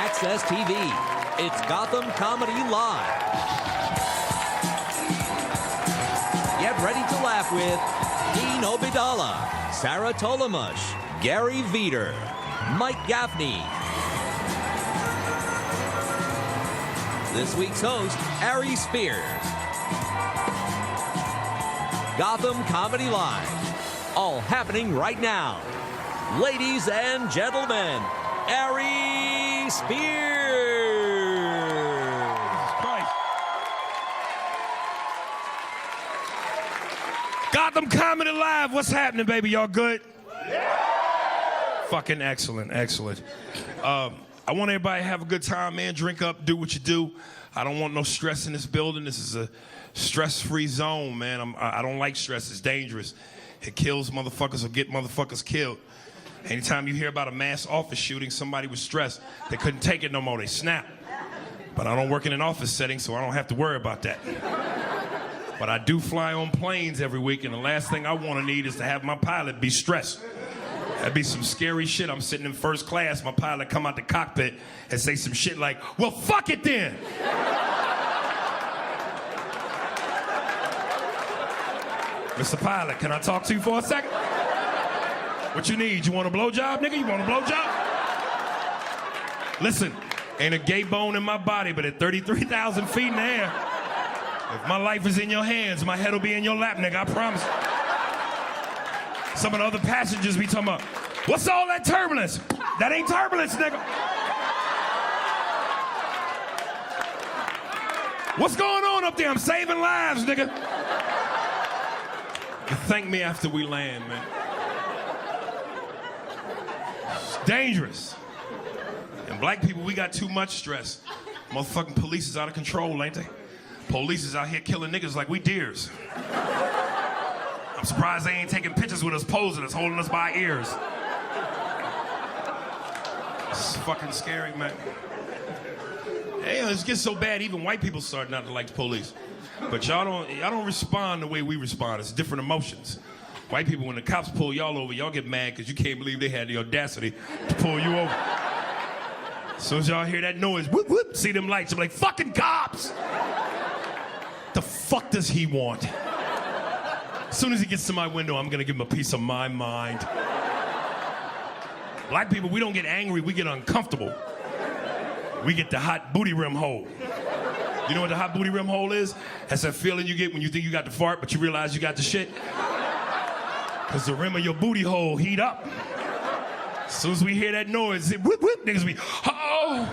Access TV. It's Gotham Comedy Live. Get ready to laugh with Dean Obeidallah, Sarah Tollemache, Gary Vider, Mike Gaffney. This week's host, Aries. Gotham Comedy Live. All happening right now. Ladies and gentlemen, Aries Spears. Christ. Gotham Comedy Live. What's happening, baby? Y'all good? Yeah. Fucking excellent, excellent. I want everybody to have a good time, man. Drink up, do what you do. I don't want no stress in this building. This is a stress-free zone, man. I don't like stress. It's dangerous. It kills motherfuckers or get motherfuckers killed. Anytime you hear about a mass office shooting, somebody was stressed. They couldn't take it no more. They snapped. But I don't work in an office setting, so I don't have to worry about that. But I do fly on planes every week, and the last thing I want to need is to have my pilot be stressed. That'd be some scary shit. I'm sitting in first class, my pilot come out the cockpit and say some shit like, well, fuck it then. Mr. Pilot, can I talk to you for a second? What you need? You want a blowjob, nigga? You want a blowjob? Listen, ain't a gay bone in my body, but at 33,000 feet in the air, if my life is in your hands, my head will be in your lap, nigga, I promise. Some of the other passengers be talking about, what's all that turbulence? That ain't turbulence, nigga. What's going on up there? I'm saving lives, nigga. You thank me after we land, man. It's dangerous. And black people, we got too much stress. Motherfucking police is out of control, ain't they? Police is out here killing niggas like we deers. I'm surprised they ain't taking pictures with us, posing us, holding us by ears. It's fucking scary, man. Hey, it gets so bad, even white people start not to like the police. But y'all don't respond the way we respond. It's different emotions. White people, when the cops pull y'all over, y'all get mad because you can't believe they had the audacity to pull you over. As soon as y'all hear that noise, whoop, whoop, see them lights, I'm like, fucking cops! The fuck does he want? As soon as he gets to my window, I'm gonna give him a piece of my mind. Black people, we don't get angry, we get uncomfortable. We get the hot booty rim hole. You know what the hot booty rim hole is? That's that feeling you get when you think you got the fart, but you realize you got the shit. Because the rim of your booty hole heat up. As soon as we hear that noise, it whoop, whoop, niggas be, oh!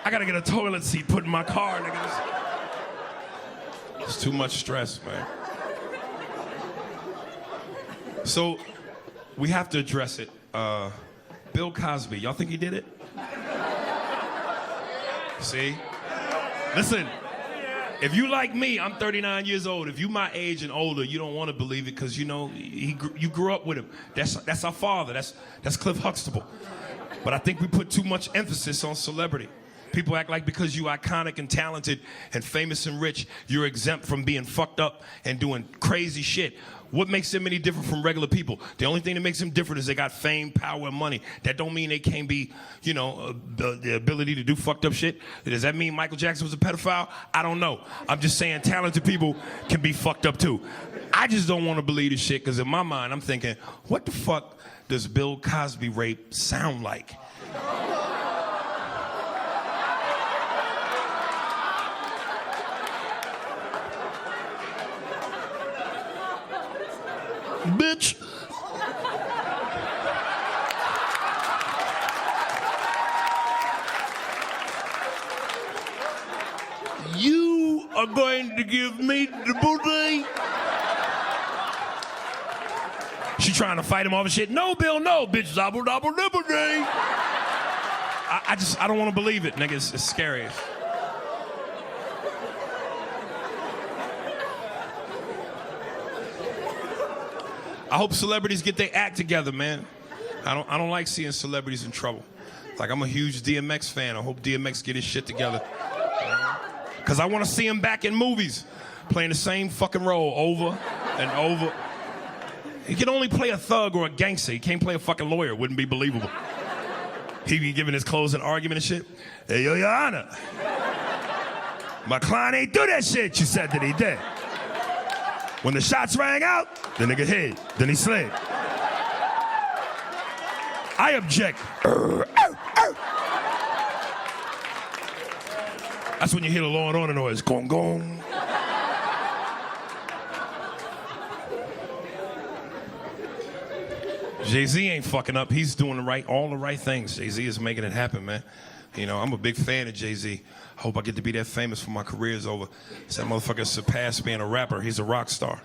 I gotta get a toilet seat put in my car, niggas. It's too much stress, man. So, we have to address it. Bill Cosby, y'all think he did it? See? Listen, if you like me, I'm 39 years old. If you my age and older, you don't want to believe it because, you know, you grew up with him. That's our father. That's Cliff Huxtable. But I think we put too much emphasis on celebrity. People act like because you iconic and talented and famous and rich, you're exempt from being fucked up and doing crazy shit. What makes them any different from regular people? The only thing that makes them different is they got fame, power, and money. That don't mean they can't be, you know, the ability to do fucked up shit. Does that mean Michael Jackson was a pedophile? I don't know. I'm just saying talented people can be fucked up too. I just don't want to believe this shit because in my mind I'm thinking, what the fuck does Bill Cosby rape sound like? Bitch. You are going to give me the booty? She trying to fight him off and shit. No, Bill, no, bitch. Zobble, dobble, nibble, day. I don't want to believe it, nigga. It's scary. I hope celebrities get their act together, man. I don't like seeing celebrities in trouble. Like, I'm a huge DMX fan. I hope DMX get his shit together. Because I want to see him back in movies, playing the same fucking role over and over. He can only play a thug or a gangster. He can't play a fucking lawyer. It wouldn't be believable. He be giving his closing argument and shit. Hey, yo, Your Honor. My client ain't do that shit you said that he did. When the shots rang out, the nigga hit. Then he slid. I object. That's when you hear the Law and Order noise. Gong, gong. Jay-Z ain't fucking up. He's doing all the right things. Jay-Z is making it happen, man. You know, I'm a big fan of Jay-Z. I hope I get to be that famous when my career is over. That motherfucker surpassed being a rapper. He's a rock star.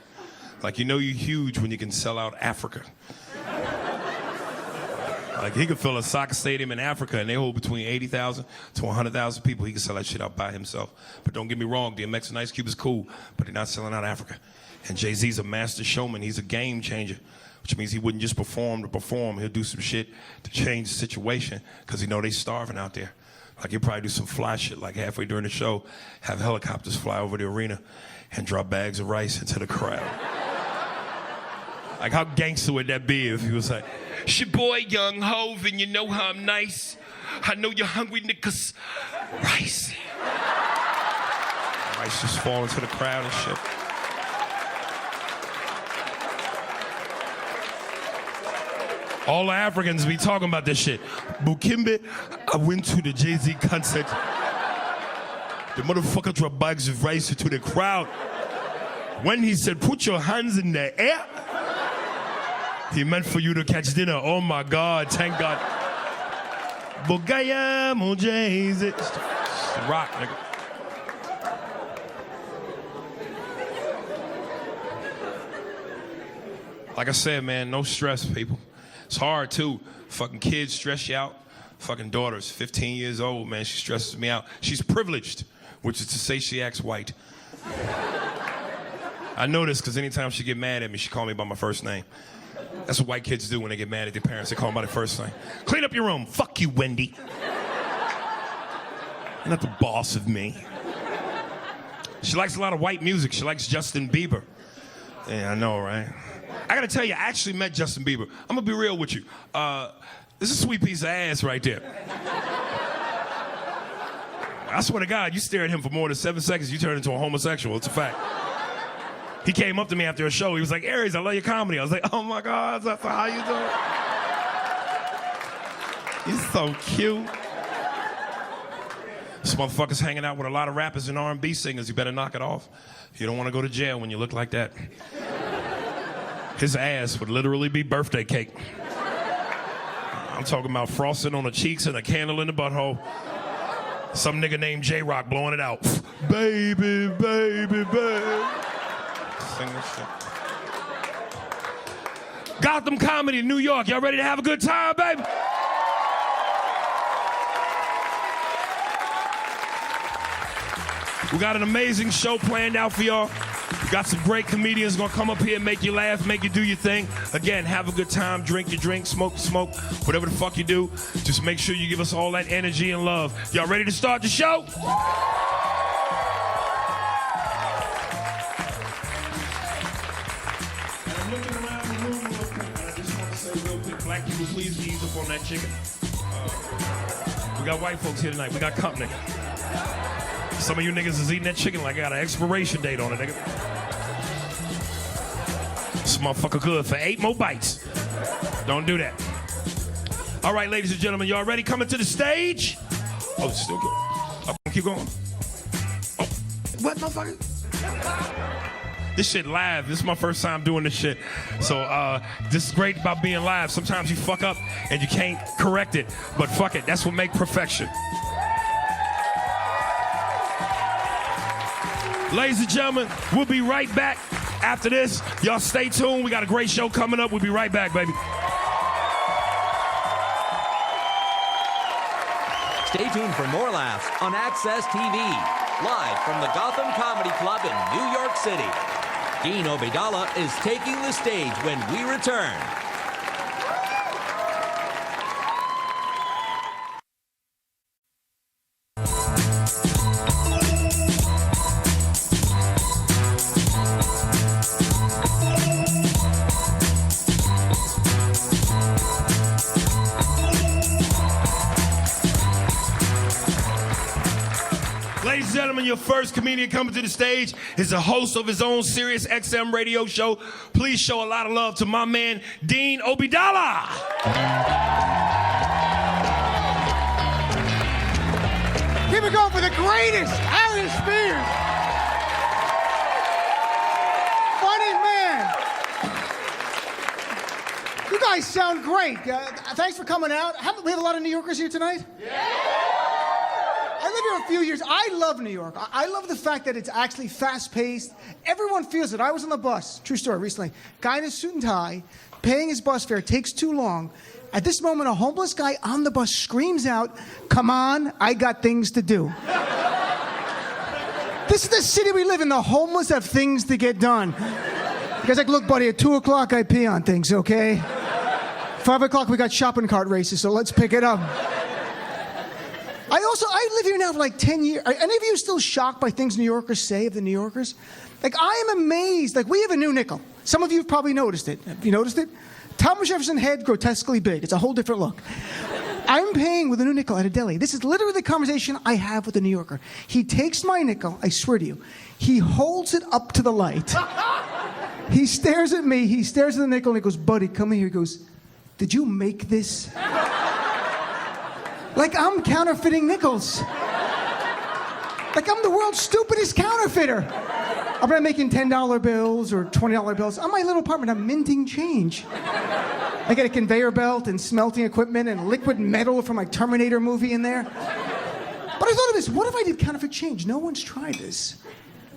Like, you know you're huge when you can sell out Africa. Like, he could fill a soccer stadium in Africa and they hold between 80,000 to 100,000 people. He can sell that shit out by himself. But don't get me wrong, DMX and Ice Cube is cool, but they're not selling out Africa. And Jay-Z's a master showman. He's a game changer, which means he wouldn't just perform to perform. He'll do some shit to change the situation because he know they starving out there. Like, he'll probably do some fly shit, like halfway during the show, have helicopters fly over the arena and drop bags of rice into the crowd. Like, how gangster would that be if he was like, "It's your boy, Young Hov, and you know how I'm nice. I know you're hungry, niggas. Rice." Rice just fall into the crowd and shit. All the Africans be talking about this shit. Bukimbe, I went to the Jay-Z concert. The motherfucker dropped bags of rice into the crowd. When he said, "Put your hands in the air," he meant for you to catch dinner. Oh my God, thank God. Bogaya mo Jay-Z. It's the rock, nigga. Like I said, man, no stress, people. It's hard, too. Fucking kids stress you out. Fucking daughter's 15 years old, man. She stresses me out. She's privileged, which is to say she acts white. I know this because anytime she get mad at me, she call me by my first name. That's what white kids do when they get mad at their parents. They call them by their first name. Clean up your room. Fuck you, Wendy. You're not the boss of me. She likes a lot of white music. She likes Justin Bieber. Yeah, I know, right? I gotta tell you, I actually met Justin Bieber. I'm gonna be real with you. This is a sweet piece of ass right there. I swear to God, you stare at him for more than 7 seconds, you turn into a homosexual. It's a fact. He came up to me after a show. He was like, "Aries, I love your comedy." I was like, "Oh my God, that's how you doing?" He's so cute. This motherfucker's hanging out with a lot of rappers and R&B singers. You better knock it off. You don't want to go to jail when you look like that. His ass would literally be birthday cake. I'm talking about frosting on the cheeks and a candle in the butthole. Some nigga named J-Rock blowing it out. Baby, baby, baby. Sing this shit. Gotham Comedy in New York. Y'all ready to have a good time, baby? We got an amazing show planned out for y'all. We got some great comedians gonna come up here and make you laugh, make you do your thing. Again, have a good time, drink your drink, smoke your smoke, whatever the fuck you do. Just make sure you give us all that energy and love. Y'all ready to start the show? And I'm looking around the room real quick, and I just want to say real quick, black people, please ease up on that chicken. We got white folks here tonight. We got company. Some of you niggas is eating that chicken like I got an expiration date on it, nigga. This motherfucker good for 8 more bites. Don't do that. All right, ladies and gentlemen, y'all ready? Coming to the stage. Oh, it's still good. Oh, keep going. Oh, what, motherfucker? This shit live. This is my first time doing this shit. So this is great about being live. Sometimes you fuck up and you can't correct it. But fuck it. That's what makes perfection. Ladies and gentlemen, we'll be right back after this. Y'all stay tuned. We got a great show coming up. We'll be right back, baby. Stay tuned for more laughs on Access TV, live from the Gotham Comedy Club in New York City. Dean Obeidallah is taking the stage when we return. Ladies and gentlemen, your first comedian coming to the stage is the host of his own Sirius XM radio show. Please show a lot of love to my man, Dean Obeidallah. Keep it going for the greatest, Aries Spears. Funny man. You guys sound great. Thanks for coming out. We have a lot of New Yorkers here tonight? Yeah. I lived here a few years. I love New York. I love the fact that it's actually fast-paced. Everyone feels it. I was on the bus, true story, recently. Guy in a suit and tie, paying his bus fare, takes too long. At this moment, a homeless guy on the bus screams out, "Come on, I got things to do." This is the city we live in. The homeless have things to get done. You guys like, look, buddy, at 2 o'clock, I pee on things, okay? 5 o'clock, we got shopping cart races, so let's pick it up. I live here now for like 10 years. Are any of you still shocked by things New Yorkers say of the New Yorkers? Like, I am amazed. Like, we have a new nickel. Some of you have probably noticed it. Have you noticed it? Thomas Jefferson head, grotesquely big. It's a whole different look. I'm paying with a new nickel at a deli. This is literally the conversation I have with a New Yorker. He takes my nickel, I swear to you. He holds it up to the light. He stares at me, he stares at the nickel, and he goes, "Buddy, come here." He goes, "Did you make this?" Like I'm counterfeiting nickels. Like I'm the world's stupidest counterfeiter. I'm not making $10 bills or $20 bills. On my little apartment, I'm minting change. I got a conveyor belt and smelting equipment and liquid metal from my Terminator movie in there. But I thought of this, what if I did counterfeit change? No one's tried this.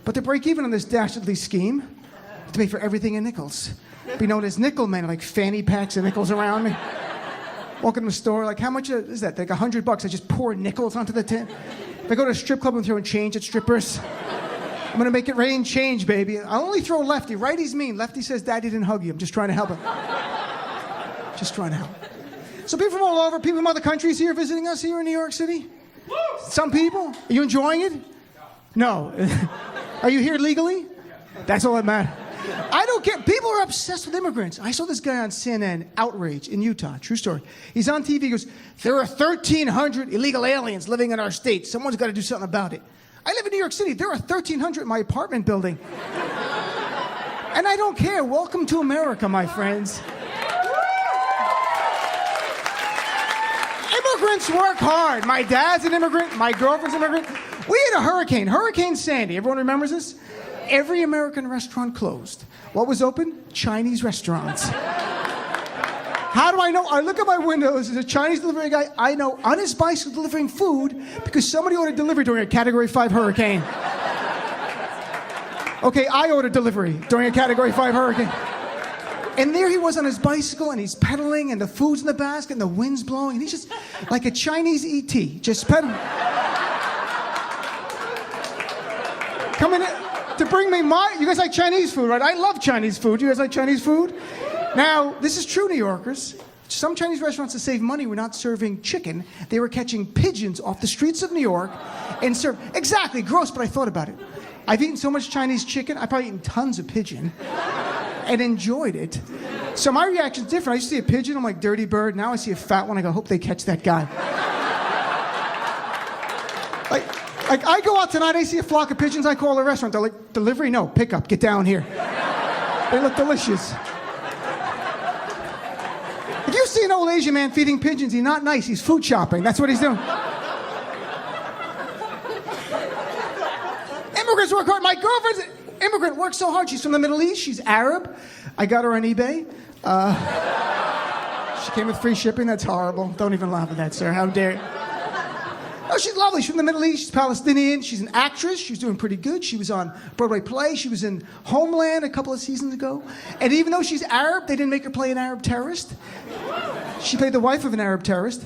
But to break even on this dastardly scheme, I have to pay for everything in nickels. Be known as nickel man, like fanny packs of nickels around me. Walk in the store, like how much is that? Like $100, I just pour nickels onto the tin. If I go to a strip club and throw in change at strippers, I'm gonna make it rain change, baby. I'll only throw lefty. Righty's mean. Lefty says daddy didn't hug you. I'm just trying to help him. Just trying to help. So people from all over, people from other countries here visiting us here in New York City? Some people? Are you enjoying it? No. Are you here legally? That's all that matters. I don't care. People are obsessed with immigrants. I saw this guy on CNN, Outrage, in Utah. True story. He's on TV. He goes, "There are 1,300 illegal aliens living in our state. Someone's got to do something about it." I live in New York City. There are 1,300 in my apartment building. And I don't care. Welcome to America, my friends. Immigrants work hard. My dad's an immigrant. My girlfriend's an immigrant. We had a hurricane. Hurricane Sandy. Everyone remembers this? Every American restaurant closed. What was open? Chinese restaurants. How do I know? I look at my windows. There's a Chinese delivery guy I know on his bicycle delivering food because somebody ordered delivery during a Category 5 hurricane. Okay, I ordered delivery during a Category 5 hurricane. And there he was on his bicycle, and he's pedaling, and the food's in the basket, and the wind's blowing, and he's just like a Chinese E.T., just pedaling. Coming in to bring me you guys like Chinese food, right? I love Chinese food. You guys like Chinese food? Now, this is true, New Yorkers. Some Chinese restaurants, to save money, were not serving chicken. They were catching pigeons off the streets of New York and serve. Exactly, gross, but I thought about it. I've eaten so much Chinese chicken, I've probably eaten tons of pigeon and enjoyed it. So my reaction's different. I used to see a pigeon, I'm like, dirty bird. Now I see a fat one, I go, hope they catch that guy. Like I go out tonight, I see a flock of pigeons, I call the restaurant. They're like, delivery? No, pickup, get down here. They look delicious. If you see an old Asian man feeding pigeons, he's not nice, he's food shopping. That's what he's doing. Immigrants work hard. My girlfriend's an immigrant, works so hard. She's from the Middle East, she's Arab. I got her on eBay. She came with free shipping, that's horrible. Don't even laugh at that, sir, how dare you. Oh, she's lovely. She's from the Middle East. She's Palestinian. She's an actress. She's doing pretty good. She was on Broadway play. She was in Homeland a couple of seasons ago. And even though she's Arab, they didn't make her play an Arab terrorist. She played the wife of an Arab terrorist.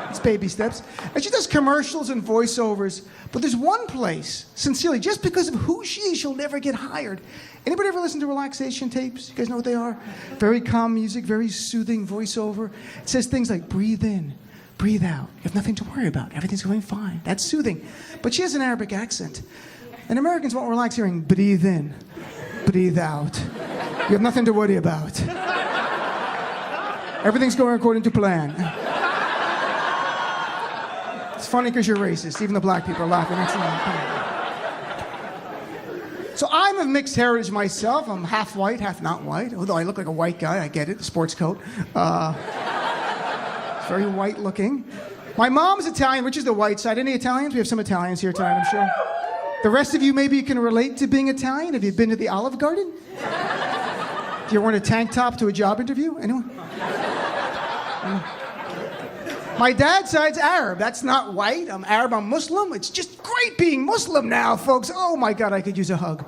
It's baby steps. And she does commercials and voiceovers. But there's one place, sincerely, just because of who she is, she'll never get hired. Anybody ever listen to relaxation tapes? You guys know what they are? Very calm music, very soothing voiceover. It says things like, breathe in. Breathe out. You have nothing to worry about. Everything's going fine. That's soothing. But she has an Arabic accent. And Americans won't relax hearing breathe in, breathe out. You have nothing to worry about. Everything's going according to plan. It's funny because you're racist. Even the black people are laughing. That's not. So I'm of mixed heritage myself. I'm half white, half not white. Although I look like a white guy, I get it. The sports coat. Very white looking. My mom's Italian, which is the white side. Any Italians? We have some Italians here tonight, I'm sure. The rest of you maybe can relate to being Italian. Have you been to the Olive Garden? Have you worn a tank top to a job interview? Anyone? My dad's side's Arab. That's not white. I'm Arab, I'm Muslim. It's just great being Muslim now, folks. Oh my God, I could use a hug.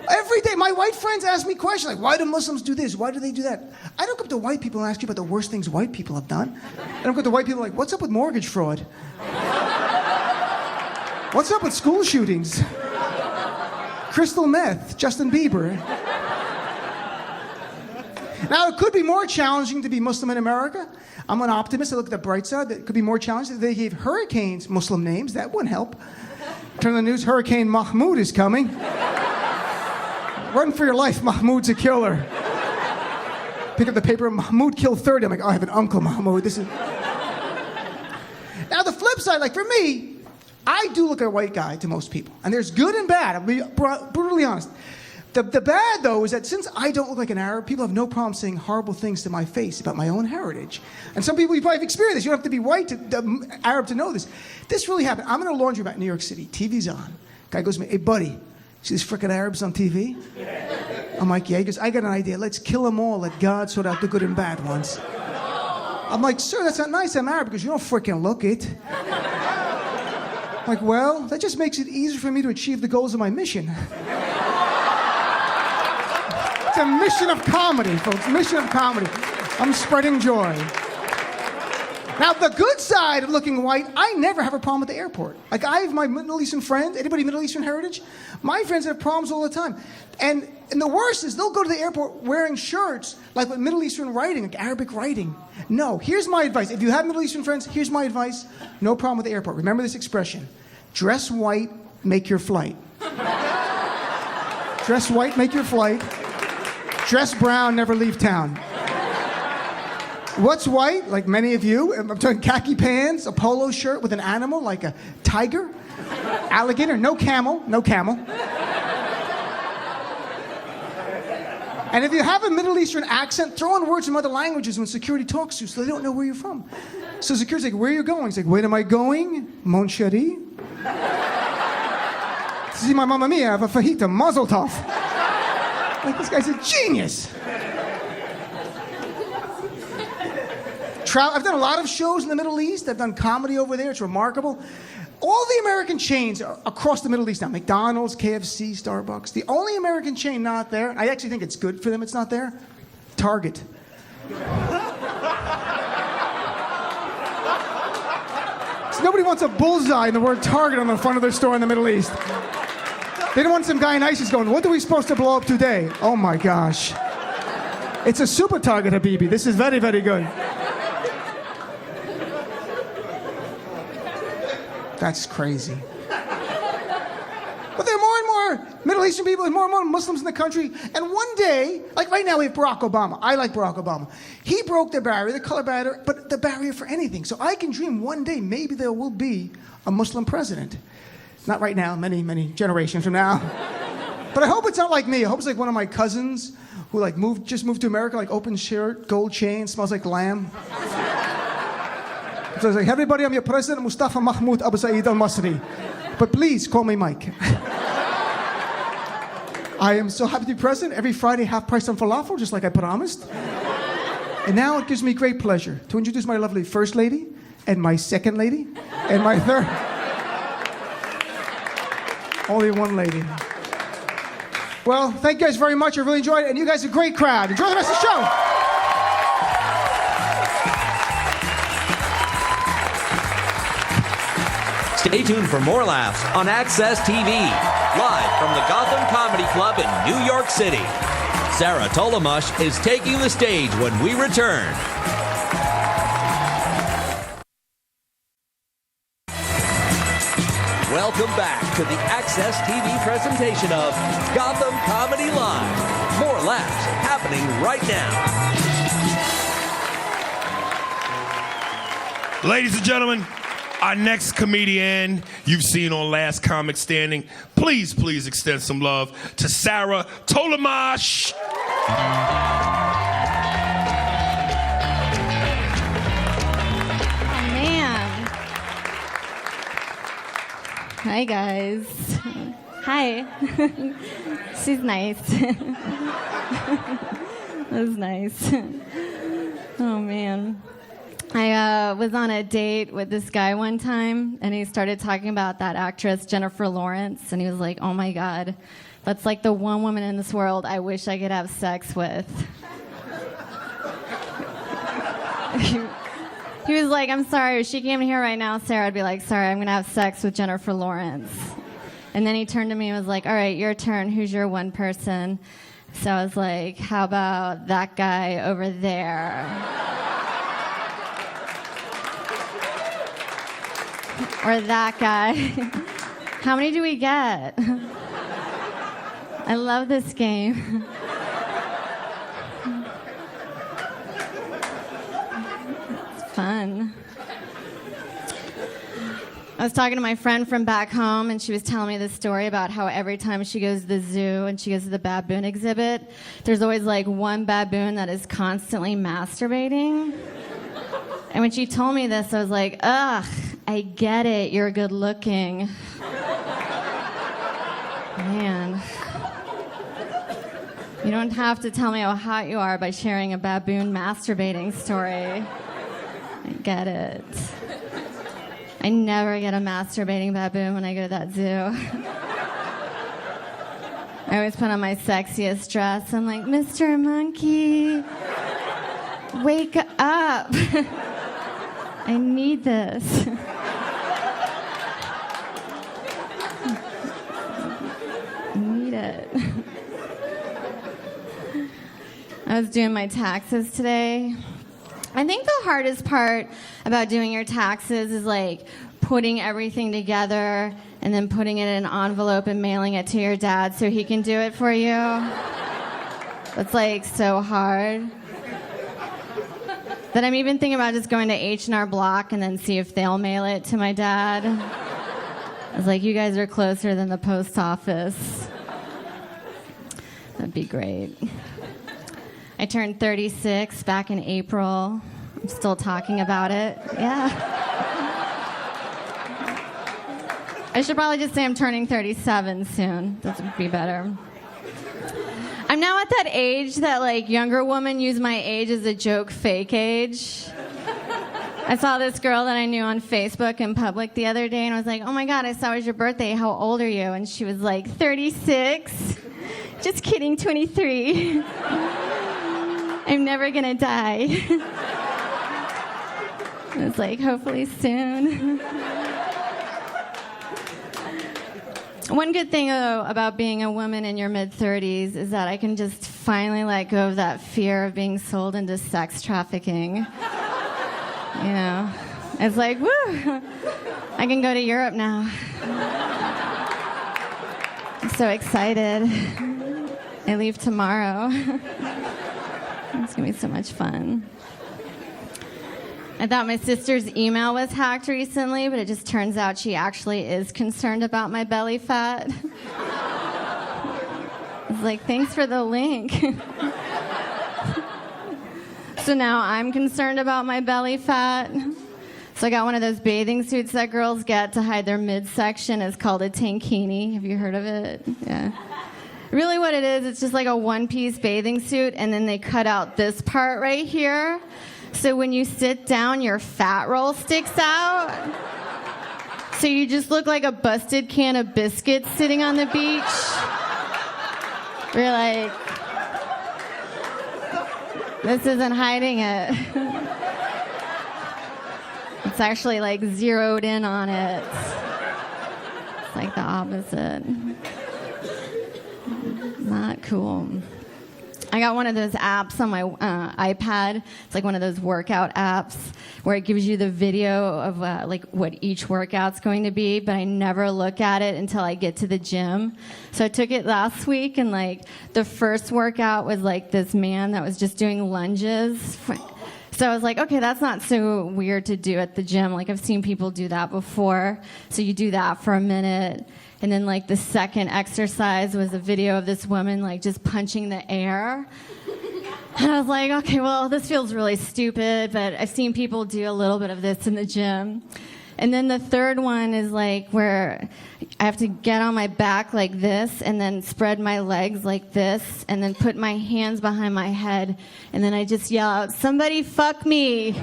Every day, my white friends ask me questions like, why do Muslims do this? Why do they do that? I don't go up to white people and ask you about the worst things white people have done. I don't go to white people like, what's up with mortgage fraud? What's up with school shootings? Crystal meth, Justin Bieber. Now, it could be more challenging to be Muslim in America. I'm an optimist. I look at the bright side. It could be more challenging. They gave hurricanes Muslim names. That wouldn't help. Turn on the news, Hurricane Mahmoud is coming. Run for your life, Mahmoud's a killer. Pick up the paper, Mahmoud killed 30. I'm like, oh, I have an uncle, Mahmoud. This is... Now, the flip side, like for me, I do look like a white guy to most people. And there's good and bad. I'll be brutally honest. The bad, though, is that since I don't look like an Arab, people have no problem saying horrible things to my face about my own heritage. And some people, you probably have experienced this. You don't have to be white, Arab to know this. This really happened. I'm in a laundromat in New York City. TV's on. Guy goes to me, hey, buddy, see these frickin' Arabs on TV? I'm like, yeah. He goes, I got an idea. Let's kill them all. Let God sort out the good and bad ones. I'm like, sir, that's not nice. I'm Arab because you don't frickin' look it. I'm like, well, that just makes it easier for me to achieve the goals of my mission. It's a mission of comedy, folks. Mission of comedy. I'm spreading joy. Now, the good side of looking white, I never have a problem at the airport. Like, I have my Middle Eastern friends. Anybody Middle Eastern heritage? My friends have problems all the time. And the worst is they'll go to the airport wearing shirts like with Middle Eastern writing, like Arabic writing. No, here's my advice. If you have Middle Eastern friends, here's my advice. No problem with the airport. Remember this expression. Dress white, make your flight. Dress white, make your flight. Dress brown, never leave town. What's white? Like many of you, I'm talking khaki pants, a polo shirt with an animal like a tiger, alligator, no camel, no camel. And if you have a Middle Eastern accent, throw in words from other languages when security talks to you so they don't know where you're from. So security's like, where are you going? He's like, where am I going? Mon chéri. See my mamma mia, I have a fajita, mazel tov. Like, this guy's a genius. I've done a lot of shows in the Middle East. I've done comedy over there. It's remarkable. All the American chains are across the Middle East now. McDonald's, KFC, Starbucks. The only American chain not there, I actually think it's good for them it's not there, Target. So nobody wants a bullseye in the word Target on the front of their store in the Middle East. They don't want some guy in ISIS going, what are we supposed to blow up today? Oh my gosh. It's a super Target, Habibi. This is very, very good. That's crazy. But there are more and more Middle Eastern people and more Muslims in the country. And one day, like right now we have Barack Obama. I like Barack Obama. He broke the barrier, the color barrier, but the barrier for anything. So I can dream one day maybe there will be a Muslim president. Not right now, many, many generations from now. But I hope it's not like me. I hope it's like one of my cousins who like just moved to America, like open shirt, gold chain, smells like lamb. So I was like, everybody, I'm your president, Mustafa Mahmoud Abu Saeed al-Masri. But please, call me Mike. I am so happy to be president. Every Friday, half price on falafel, just like I promised. And now it gives me great pleasure to introduce my lovely first lady, and my second lady, and my third. Only one lady. Well, thank you guys very much. I really enjoyed it. And you guys are a great crowd. Enjoy the rest of the show. Stay tuned for more laughs on Access TV, live from the Gotham Comedy Club in New York City. Sarah Tollemache is taking the stage when we return. Welcome back to the Access TV presentation of Gotham Comedy Live. More laughs happening right now. Ladies and gentlemen, Our next comedian you've seen on Last Comic Standing. Please extend some love to Sarah Tollemache. Hi, guys. Hi. She's nice. That was nice. Oh, man. I was on a date with this guy one time, and he started talking about that actress, Jennifer Lawrence, and he was like, oh, my God, that's like the one woman in this world I wish I could have sex with. He was like, I'm sorry, if she came here right now, Sarah, I'd be like, sorry, I'm going to have sex with Jennifer Lawrence. And then he turned to me and was like, all right, your turn. Who's your one person? So I was like, how about that guy over there? Or that guy. How many do we get? I love this game. Fun. I was talking to my friend from back home, and she was telling me this story about how every time she goes to the zoo and she goes to the baboon exhibit, there's always like one baboon that is constantly masturbating. And when she told me this, I was like, ugh, I get it, you're good looking. Man. You don't have to tell me how hot you are by sharing a baboon masturbating story. I get it. I never get a masturbating baboon when I go to that zoo. I always put on my sexiest dress. I'm like, Mr. Monkey, wake up. I need this. I need it. I was doing my taxes today. I think the hardest part about doing your taxes is like putting everything together and then putting it in an envelope and mailing it to your dad so he can do it for you. It's like so hard. That I'm even thinking about just going to H&R Block and then see if they'll mail it to my dad. I was like, you guys are closer than the post office. That'd be great. I turned 36 back in April. I'm still talking about it. Yeah. I should probably just say I'm turning 37 soon. That would be better. I'm now at that age that like younger women use my age as a joke fake age. I saw this girl that I knew on Facebook in public the other day and I was like, oh my God, I saw it was your birthday. How old are you? And she was like, 36. Just kidding, 23. I'm never gonna die. It's like, hopefully soon. One good thing, though, about being a woman in your mid-30s is that I can just finally let go of that fear of being sold into sex trafficking. You know, it's like, woo, I can go to Europe now. I'm so excited. I leave tomorrow. It's gonna be so much fun. I thought my sister's email was hacked recently, but it just turns out she actually is concerned about my belly fat. It's like, thanks for the link. So now I'm concerned about my belly fat. So I got one of those bathing suits that girls get to hide their midsection. It's called a tankini. Have you heard of it? Yeah. Really what it is, it's just like a one-piece bathing suit, and then they cut out this part right here. So when you sit down, your fat roll sticks out. So you just look like a busted can of biscuits sitting on the beach. You're like, this isn't hiding it. It's actually like zeroed in on it. It's like the opposite. Not cool. I got one of those apps on my iPad. It's like one of those workout apps where it gives you the video of like what each workout's going to be, but I never look at it until I get to the gym. So I took it last week, and like the first workout was like this man that was just doing lunges. So I was like, okay, that's not so weird to do at the gym. Like, I've seen people do that before. So you do that for a minute. And then, like, the second exercise was a video of this woman, like, just punching the air. And I was like, okay, well, this feels really stupid, but I've seen people do a little bit of this in the gym. And then the third one is, like, where I have to get on my back like this and then spread my legs like this and then put my hands behind my head. And then I just yell out, somebody fuck me.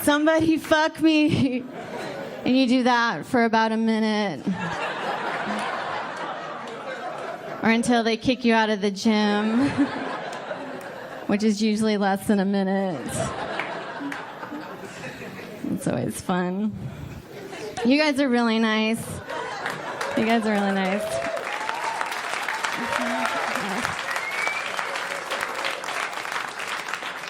Somebody fuck me. And you do that for about a minute. Or until they kick you out of the gym, which is usually less than a minute. It's always fun. You guys are really nice. You guys are really nice.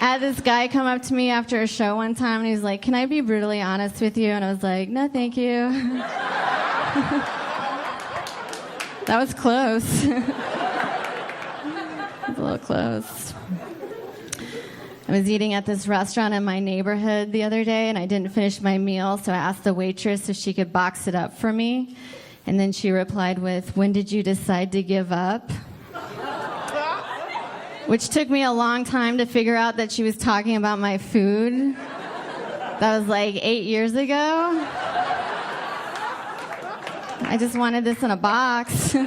I had this guy come up to me after a show one time, and he was like, can I be brutally honest with you? And I was like, no, thank you. That was close. It was a little close. I was eating at this restaurant in my neighborhood the other day, and I didn't finish my meal, so I asked the waitress if she could box it up for me. And then she replied with, when did you decide to give up? Which took me a long time to figure out that she was talking about my food. That was like 8 years ago. I just wanted this in a box. I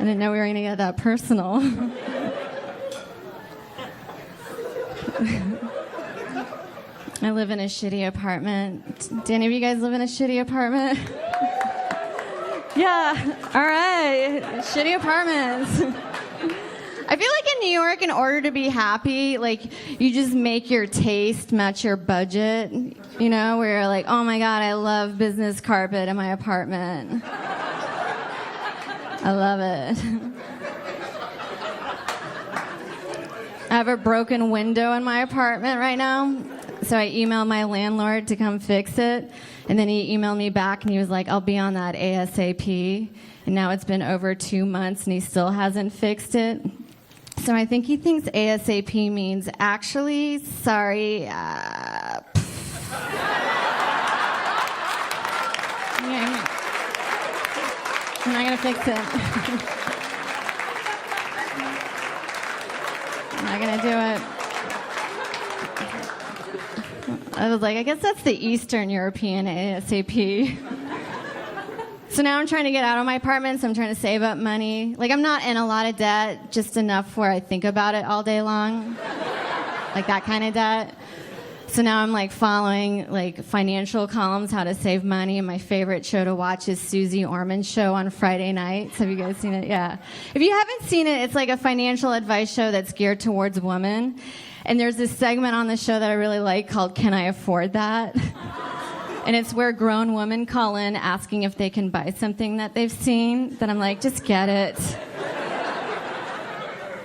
didn't know we were going to get that personal. I live in a shitty apartment. Do any of you guys live in a shitty apartment? Yeah, all right. Shitty apartments. I feel like in New York, in order to be happy, like, you just make your taste match your budget. You know, where you're like, oh my God, I love business carpet in my apartment. I love it. I have a broken window in my apartment right now, so I emailed my landlord to come fix it, and then he emailed me back, and he was like, I'll be on that ASAP, and now it's been over 2 months, and he still hasn't fixed it. So I think he thinks ASAP means, actually, sorry, I'm not going to fix it. I'm not going to do it. I was like, I guess that's the Eastern European ASAP. So now I'm trying to get out of my apartment, so I'm trying to save up money. Like, I'm not in a lot of debt, just enough where I think about it all day long. Like that kind of debt. So now I'm like following like financial columns, how to save money, and my favorite show to watch is Susie Orman's show on Friday nights. Have you guys seen it? Yeah. If you haven't seen it, it's like a financial advice show that's geared towards women. And there's this segment on the show that I really like called Can I Afford That? And it's where grown women call in asking if they can buy something that they've seen. Then I'm like, just get it.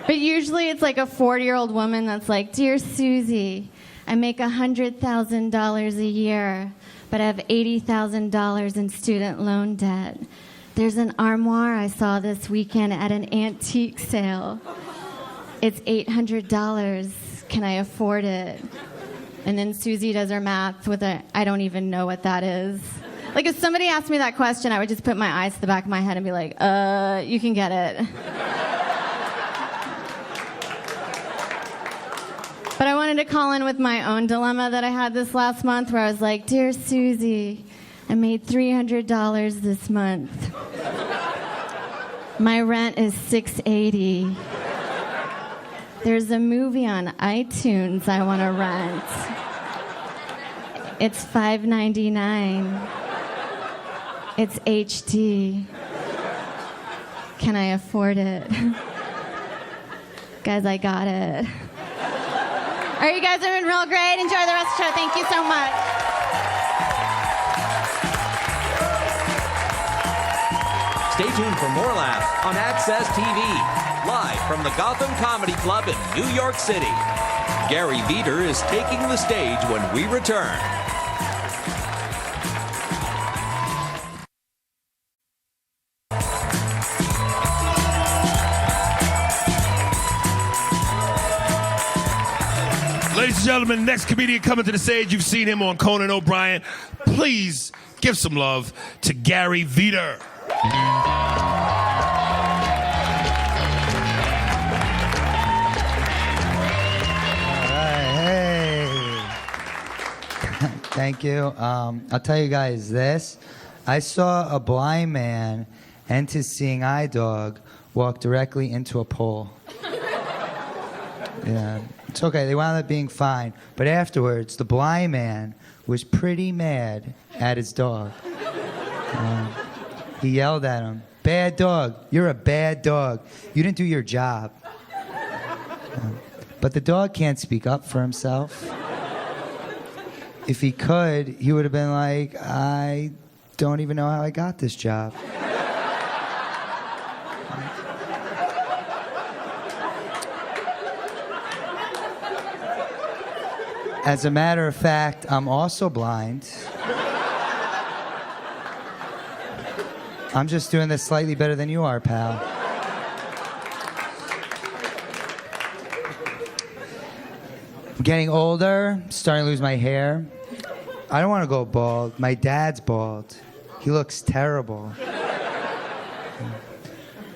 But usually it's like a 40-year-old woman that's like, Dear Susie, I make $100,000 a year, but I have $80,000 in student loan debt. There's an armoire I saw this weekend at an antique sale. It's $800. Can I afford it? And then Susie does her math with a, I don't even know what that is. Like, if somebody asked me that question, I would just put my eyes to the back of my head and be like, you can get it. But I wanted to call in with my own dilemma that I had this last month, where I was like, Dear Susie, I made $300 this month. My rent is $680. There's a movie on iTunes I want to rent. It's $5.99. It's HD. Can I afford it? Guys, I got it. All right, you guys have been real great. Enjoy the rest of the show. Thank you so much. Stay tuned for more laughs on Access TV. Live from the Gotham Comedy Club in New York City. Gary Vider is taking the stage when we return. Ladies and gentlemen, next comedian coming to the stage. You've seen him on Conan O'Brien. Please give some love to Gary Vider. Thank you. I'll tell you guys this. I saw a blind man and his seeing eye dog walk directly into a pole. Yeah, it's okay. They wound up being fine. But afterwards, the blind man was pretty mad at his dog. He yelled at him, "Bad dog, you're a bad dog. You didn't do your job." But the dog can't speak up for himself. If he could, he would have been like, "I don't even know how I got this job." As a matter of fact, I'm also blind. I'm just doing this slightly better than you are, pal. I'm getting older, starting to lose my hair. I don't want to go bald. My dad's bald. He looks terrible.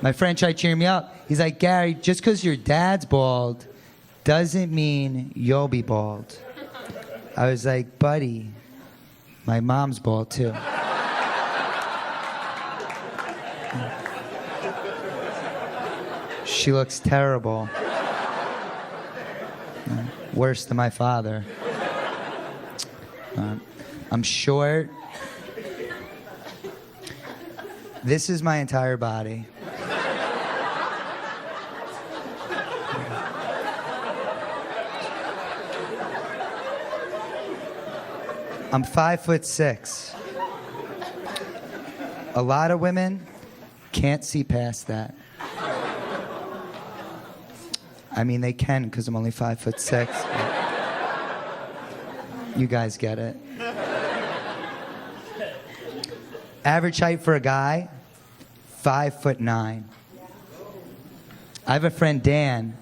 My friend tried cheering me up. He's like, "Gary, just because your dad's bald doesn't mean you'll be bald." I was like, "Buddy, my mom's bald too." She looks terrible. Worse than my father. I'm short. This is my entire body. I'm 5'6". A lot of women can't see past that. I mean, they can because I'm only 5'6". You guys get it. Average height for a guy, 5'9". I have a friend, Dan.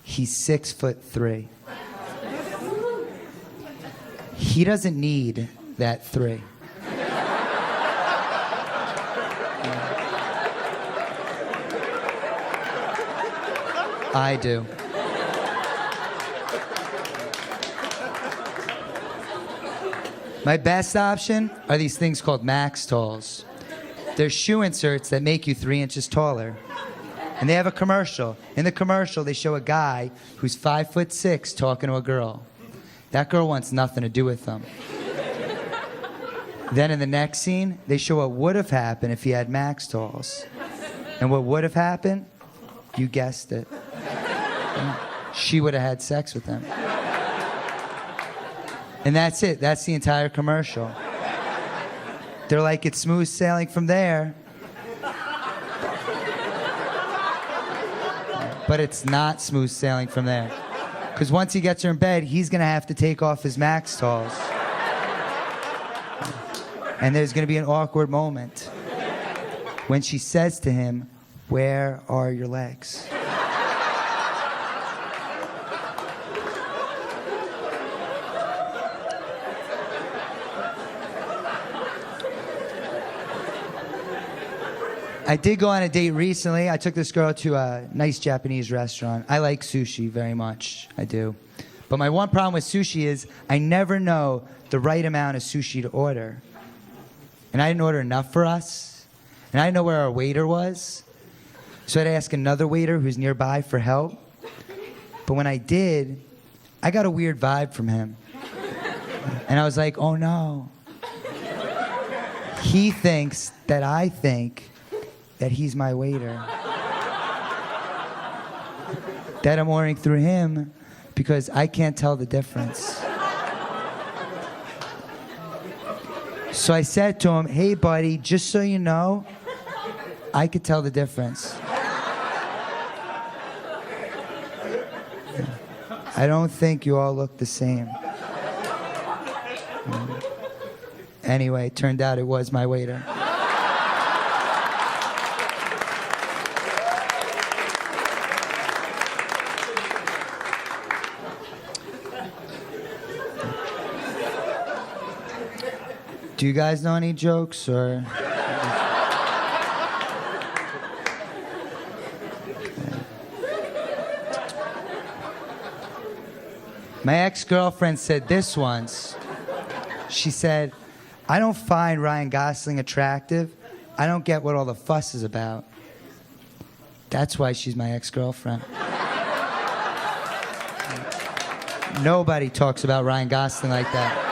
He's 6'3". He doesn't need that 3. I do. My best option are these things called Max Talls. They're shoe inserts that make you 3 inches taller. And they have a commercial. In the commercial, they show a guy who's 5'6" talking to a girl. That girl wants nothing to do with them. Then in the next scene, they show what would have happened if he had Max Talls. And what would have happened? You guessed it. She would have had sex with him. And that's it. That's the entire commercial. They're like, it's smooth sailing from there. But it's not smooth sailing from there. Because once he gets her in bed, he's going to have to take off his Max Talls. And there's going to be an awkward moment when she says to him, "Where are your legs?" I did go on a date recently. I took this girl to a nice Japanese restaurant. I like sushi very much. I do. But my one problem with sushi is I never know the right amount of sushi to order. And I didn't order enough for us. And I didn't know where our waiter was. So I'd ask another waiter who's nearby for help. But when I did, I got a weird vibe from him. And I was like, oh no. He thinks that I think that he's my waiter. That I'm ordering through him because I can't tell the difference. So I said to him, "Hey buddy, just so you know, I could tell the difference. I don't think you all look the same." Anyway, it turned out it was my waiter. Do you guys know any jokes or? My ex-girlfriend said this once. She said, I don't find Ryan Gosling attractive. I don't get what all the fuss is about. That's why she's my ex-girlfriend. Nobody talks about Ryan Gosling like that.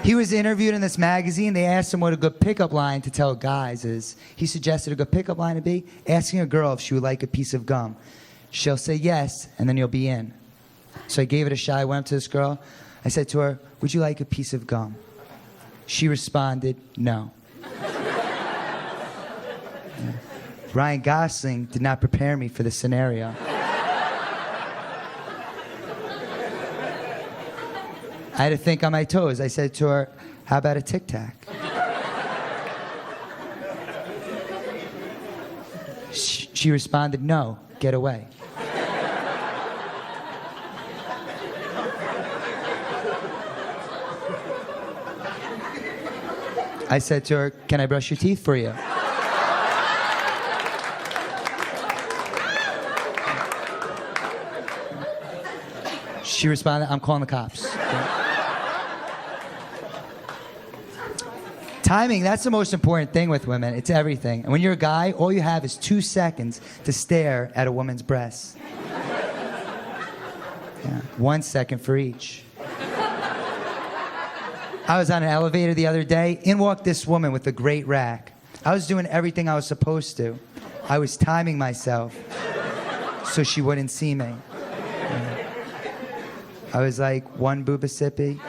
He was interviewed in this magazine. They asked him what a good pickup line to tell guys is. He suggested a good pickup line to be asking a girl if she would like a piece of gum. She'll say yes, and then you'll be in. So I gave it a shot. I went up to this girl. I said to her, would you like a piece of gum? She responded, no. Yeah. Ryan Gosling did not prepare me for this scenario. I had to think on my toes. I said to her, how about a Tic Tac? She responded, no, get away. I said to her, can I brush your teeth for you? She responded, I'm calling the cops. Timing, that's the most important thing with women. It's everything. And when you're a guy, all you have is 2 seconds to stare at a woman's breasts. Yeah, 1 second for each. I was on an elevator the other day. In walked this woman with a great rack. I was doing everything I was supposed to. I was timing myself so she wouldn't see me. Yeah. I was like, 1 boobasippy.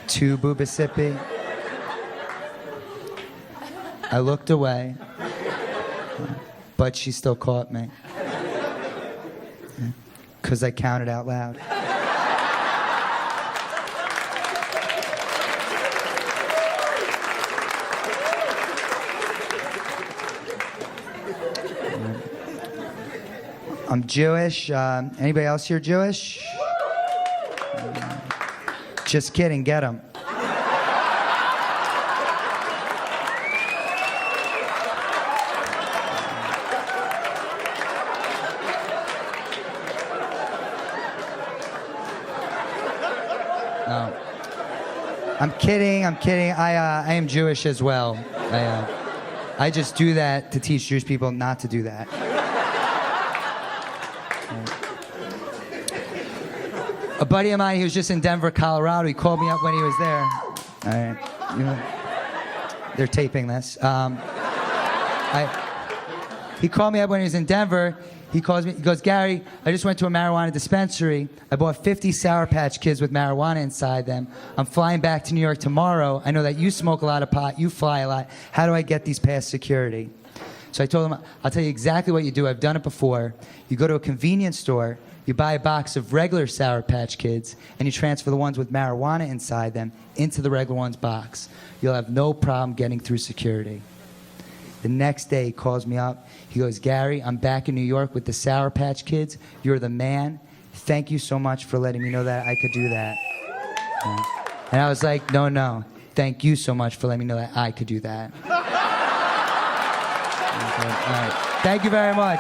2 boobasippy. I looked away, but she still caught me. Because I counted out loud. I'm Jewish. Anybody else here Jewish? Just kidding, get 'em. No. I'm kidding. I am Jewish as well. I just do that to teach Jewish people not to do that. A buddy of mine, he was just in Denver, Colorado. He called me up when he was there. All right. You know, they're taping this. He called me up when he was in Denver. He calls me, he goes, Gary, I just went to a marijuana dispensary. I bought 50 Sour Patch Kids with marijuana inside them. I'm flying back to New York tomorrow. I know that you smoke a lot of pot, you fly a lot. How do I get these past security? So I told him, I'll tell you exactly what you do. I've done it before. You go to a convenience store, you buy a box of regular Sour Patch Kids, and you transfer the ones with marijuana inside them into the regular ones box. You'll have no problem getting through security. The next day, he calls me up. He goes, Gary, I'm back in New York with the Sour Patch Kids. You're the man. Thank you so much for letting me know that I could do that. Yeah. And I was like, no. Thank you so much for letting me know that I could do that. Okay. All right. Thank you very much.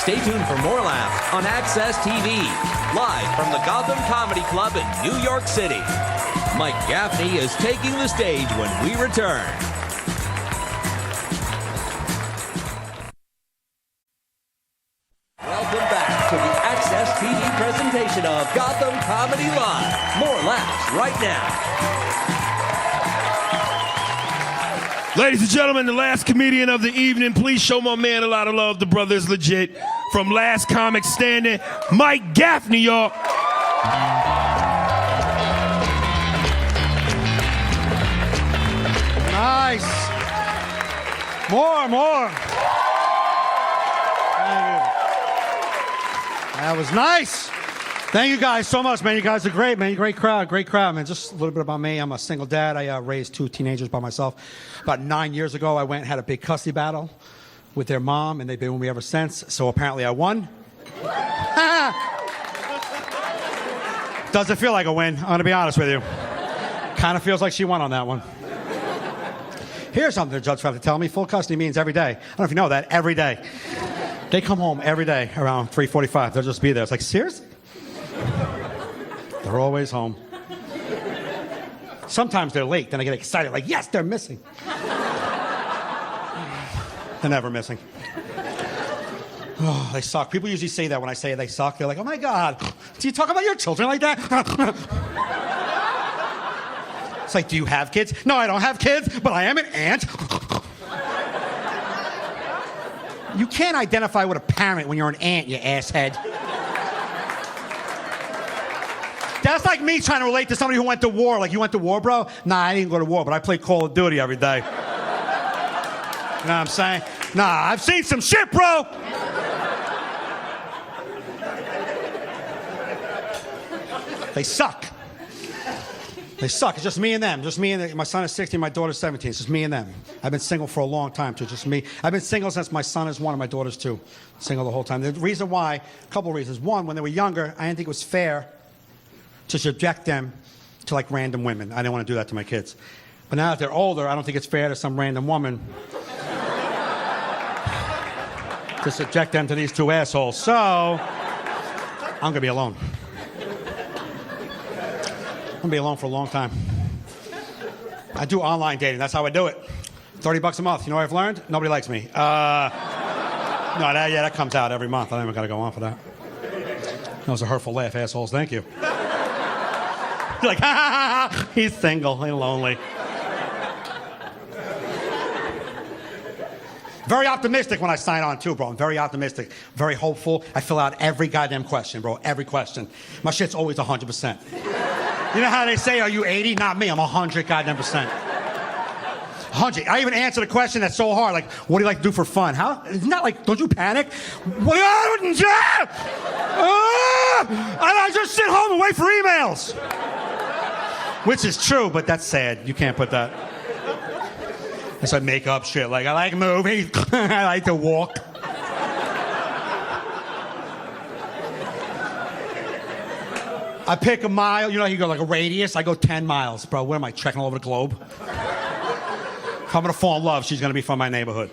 Stay tuned for more laughs on Access TV, live from the Gotham Comedy Club in New York City. Mike Gaffney is taking the stage when we return. Welcome back to the Access TV presentation of Gotham Comedy Live. More laughs right now. Ladies and gentlemen, the last comedian of the evening. Please show my man a lot of love. The brother is legit. From Last Comic Standing, Mike Gaffney, y'all. Nice. More. Thank you. That was nice. Thank you guys so much, man. You guys are great, man. Great crowd, man. Just a little bit about me. I'm a single dad. I raised 2 teenagers by myself. About 9 years ago, I went and had a big custody battle with their mom, and they've been with me ever since. So apparently I won. Doesn't feel like a win, I'm going to be honest with you. Kind of feels like she won on that one. Here's something the judge tried to tell me. Full custody means every day. I don't know if you know that, every day. They come home every day around 3:45. They'll just be there. It's like, seriously? They're always home. Sometimes they're late. Then I get excited, like, yes, they're missing. They're never missing. Oh, they suck. People usually say that when I say they suck. They're like, oh my God, do you talk about your children like that? It's like, do you have kids? No, I don't have kids, but I am an aunt. You can't identify with a parent when you're an aunt, you asshead. That's like me trying to relate to somebody who went to war. Like, you went to war, bro? Nah, I didn't go to war, but I played Call of Duty every day. You know what I'm saying? Nah, I've seen some shit, bro. They suck. They suck. It's just me and them. Just me and them. My son is 16, my daughter's 17. It's just me and them. I've been single for a long time, too. Just me. I've been single since my son is 1 and my daughter's 2. Single the whole time. The reason why, a couple of reasons. One, when they were younger, I didn't think it was fair to subject them to, like, random women. I didn't want to do that to my kids. But now that they're older, I don't think it's fair to some random woman to subject them to these 2 assholes. So, I'm going to be alone. I'm going to be alone for a long time. I do online dating. That's how I do it. $30 a month. You know what I've learned? Nobody likes me. That comes out every month. I don't even got to go on for that. That was a hurtful laugh, assholes. Thank you. You're like, ha, ha, ha, he's single, he's lonely. Very optimistic when I sign on, too, bro. I'm very optimistic, very hopeful. I fill out every goddamn question, bro, every question. My shit's always 100%. You know how they say, are you 80? Not me, I'm 100 goddamn %. 100. I even answer the question that's so hard, like, what do you like to do for fun? How? Isn't that like, don't you panic? What do you I just sit home and wait for emails. Which is true, but that's sad. You can't put that. That's like make up shit. Like, I like movies. I like to walk. I pick a mile. You know, you go like a radius. I go 10 miles. Bro, what am I, trekking all over the globe? If I'm going to fall in love, she's going to be from my neighborhood.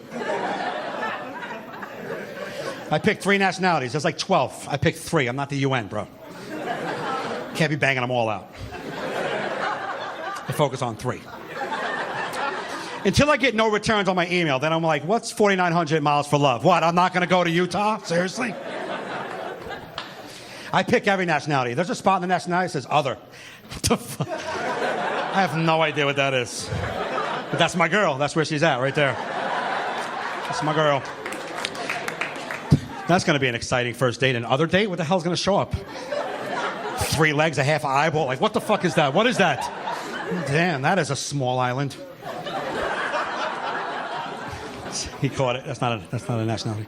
I picked 3 nationalities. There's like 12. I picked 3. I'm not the UN, bro. Can't be banging them all out. I focus on 3. Until I get no returns on my email, then I'm like, what's 4,900 miles for love? What, I'm not going to go to Utah? Seriously? I pick every nationality. There's a spot in the nationality that says other. What the fuck? I have no idea what that is. But that's my girl. That's where she's at, right there. That's my girl. That's going to be an exciting first date. An other date? What the hell's going to show up? 3 legs, a half eyeball. Like, what the fuck is that? What is that? Damn, that is a small island. He caught it. That's not a nationality.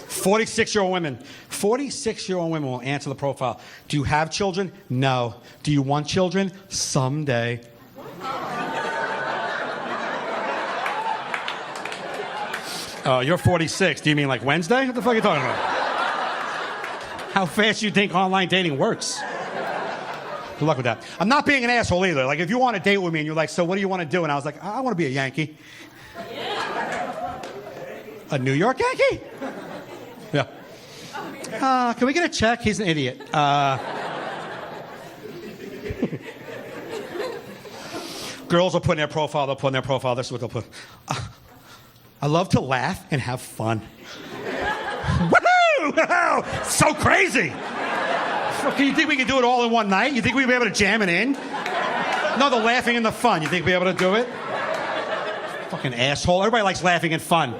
46-year-old women. 46-year-old women will answer the profile. Do you have children? No. Do you want children? Someday. You're 46. Do you mean like Wednesday? What the fuck are you talking about? How fast do you think online dating works? Good luck with that. I'm not being an asshole either. Like, if you want to date with me and you're like, so what do you want to do? And I was like, I want to be a Yankee. A New York Yankee? Yeah. Can we get a check? He's an idiot. Girls will put in their profile. They'll put in their profile. This is what they'll put. I love to laugh and have fun. Woohoo! So crazy. You think we can do it all in one night? You think we'd be able to jam it in? No, the laughing and the fun. You think we'd be able to do it? Fucking asshole. Everybody likes laughing and fun.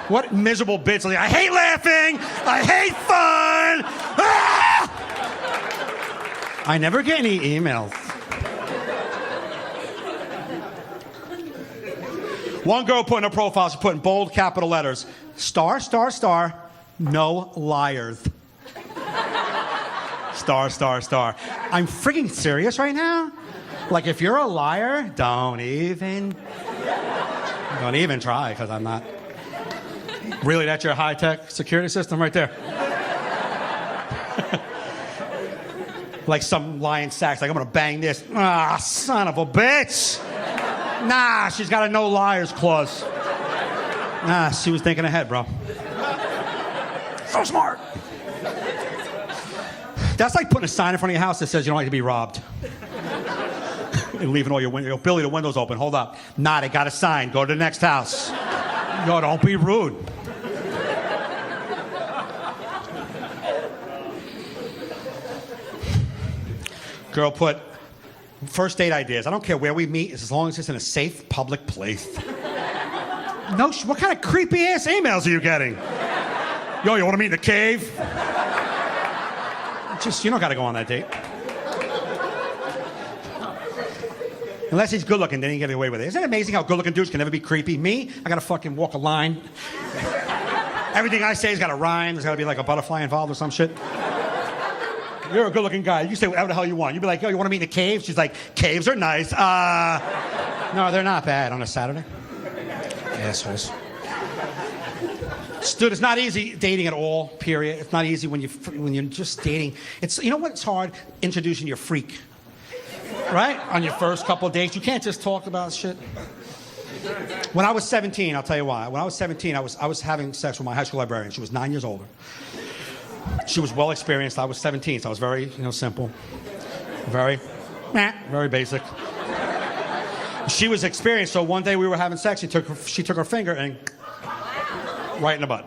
What miserable bitch? Like, I hate laughing. I hate fun. Ah! I never get any emails. One girl put in her profile, she put in bold capital letters, star, star, star, No liars. Star, star, star. I'm freaking serious right now. Like, if you're a liar, don't even try, because I'm not. Really, that's your high-tech security system right there? Like some lying sax, like, I'm gonna bang this. Ah, son of a bitch. Nah, she's got a no liars clause. Nah, she was thinking ahead, bro. So smart. That's like putting a sign in front of your house that says you don't like to be robbed. And leaving all your windows. Billy, the window's open. Hold up. Nah, they got a sign. Go to the next house. Yo, don't be rude. Girl put first date ideas. I don't care where we meet, as long as it's in a safe public place. No, what kind of creepy ass emails are you getting? Yo, you want to meet in the cave? Just, you don't got to go on that date. Unless he's good looking, then he can get away with it. Isn't it amazing how good looking dudes can never be creepy? Me, I got to fucking walk a line. Everything I say has got a rhyme. There's got to be like a butterfly involved or some shit. You're a good looking guy. You say whatever the hell you want. You'd be like, yo, you want to meet in a cave? She's like, caves are nice. No, they're not bad on a Saturday. Assholes. Dude, it's not easy dating at all, period. It's not easy when you're just dating. It's, you know what? It's hard introducing your freak. Right? On your first couple of dates. You can't just talk about shit. When I was 17, I'll tell you why. When I was 17, I was having sex with my high school librarian. She was 9 years older. She was well experienced. I was 17, so I was very, simple. Very basic. She was experienced, so one day we were having sex. She took her finger and right in the butt.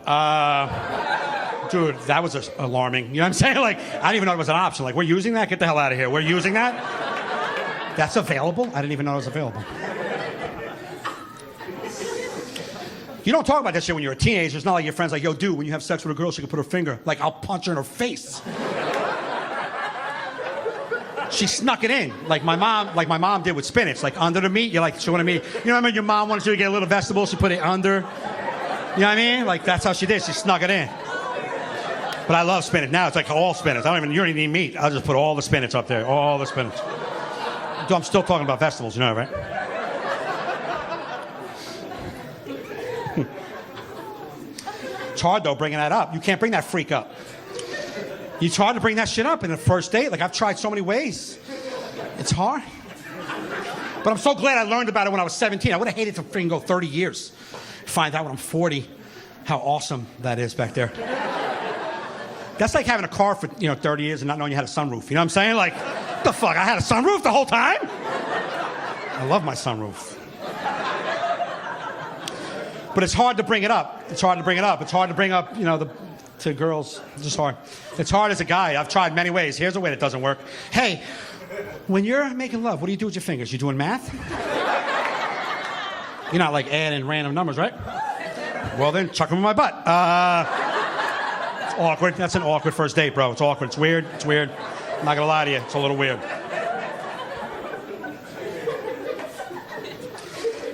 Dude, that was alarming. You know what I'm saying? Like, I didn't even know it was an option. Like, we're using that? Get the hell out of here. We're using that? That's available? I didn't even know it was available. You don't talk about that shit when you're a teenager. It's not like your friends like, yo, dude, when you have sex with a girl, she can put her finger. Like, I'll punch her in her face. She snuck it in, like my mom did with spinach, like under the meat. You're like, she wanted me. You know what I mean? Your mom wanted you to get a little vegetable. She put it under. You know what I mean? Like, that's how she did. She snuck it in. But I love spinach. Now it's like all spinach. You don't even need meat. I'll just put all the spinach up there. All the spinach. I'm still talking about vegetables, you know, right? It's hard, though, bringing that up. You can't bring that freak up. It's hard to bring that shit up in the first date. Like, I've tried so many ways. It's hard. But I'm so glad I learned about it when I was 17. I would have hated to freaking go 30 years. Find out when I'm 40 how awesome that is back there. That's like having a car for 30 years and not knowing you had a sunroof. You know what I'm saying? Like, what the fuck? I had a sunroof the whole time? I love my sunroof. But it's hard to bring it up. It's hard to bring up, to girls. It's just hard. It's hard as a guy. I've tried many ways. Here's a way that doesn't work. Hey, when you're making love, what do you do with your fingers? You doing math? You're not like adding random numbers, right? Well, then chuck them in my butt. It's awkward. That's an awkward first date, bro. It's awkward. It's weird. I'm not gonna lie to you. It's a little weird.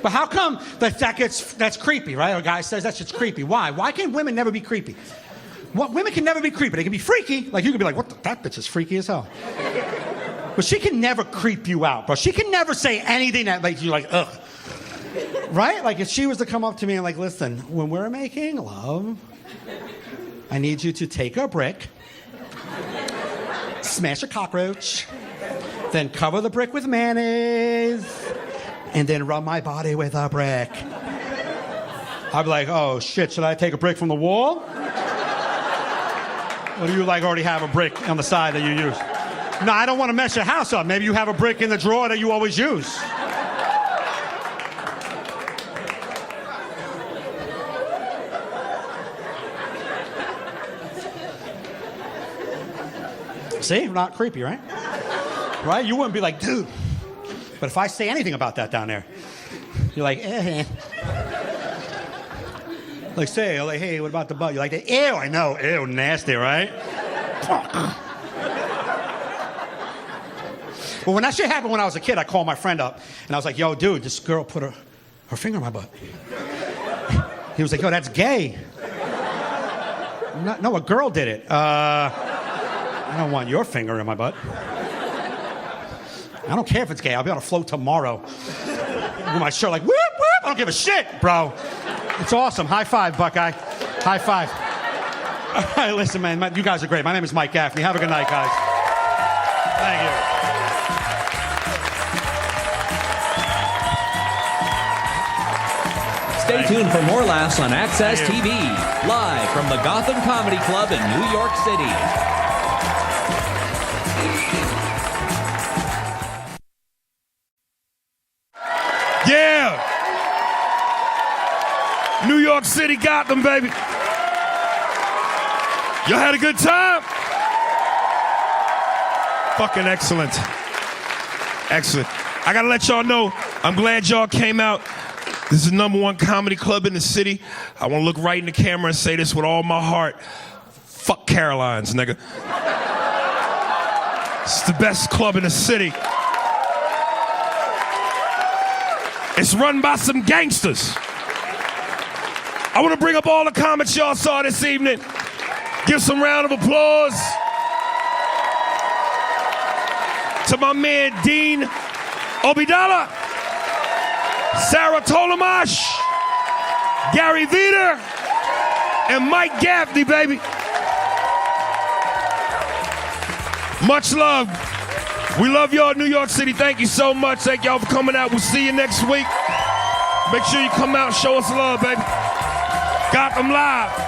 But how come that's creepy, right? A guy says that shit's creepy. Why? Why can women never be creepy? Women can never be creepy. They can be freaky. Like, you can be like, that bitch is freaky as hell. But she can never creep you out, bro. She can never say anything that makes you like, ugh. Right? Like, if she was to come up to me and like, listen, when we're making love, I need you to take a brick, smash a cockroach, then cover the brick with mayonnaise, and then rub my body with a brick. I'd be like, oh shit, should I take a brick from the wall? Or do you like already have a brick on the side that you use? No, I don't want to mess your house up. Maybe you have a brick in the drawer that you always use. See? Not creepy, right? Right? You wouldn't be like, dude. But if I say anything about that down there, you're like, eh. Like, hey, what about the butt? You're like, ew, I know, ew, nasty, right? Well, when that shit happened when I was a kid, I called my friend up, and I was like, yo, dude, this girl put her finger in my butt. He was like, yo, that's gay. No, a girl did it. I don't want your finger in my butt. I don't care if it's gay. I'll be on a float tomorrow. With my shirt like, whoop, whoop. I don't give a shit, bro. It's awesome. High five, Buckeye. High five. All right, listen, man. You guys are great. My name is Mike Gaffney. Have a good night, guys. Thank you. Stay tuned for more laughs on Access TV, live from the Gotham Comedy Club in New York City. Yeah! New York City, Gotham, baby. Y'all had a good time? Fucking excellent. Excellent. I gotta let y'all know, I'm glad y'all came out. This is the #1 comedy club in the city. I want to look right in the camera and say this with all my heart. Fuck Caroline's, nigga. It's the best club in the city. It's run by some gangsters. I want to bring up all the comics y'all saw this evening. Give some round of applause to my man Dean Obeidallah, Sarah Tollemache, Gary Vider, and Mike Gaffney, baby. Much love. We love y'all, New York City. Thank you so much. Thank y'all for coming out. We'll see you next week. Make sure you come out and show us love, baby. Gotham Live.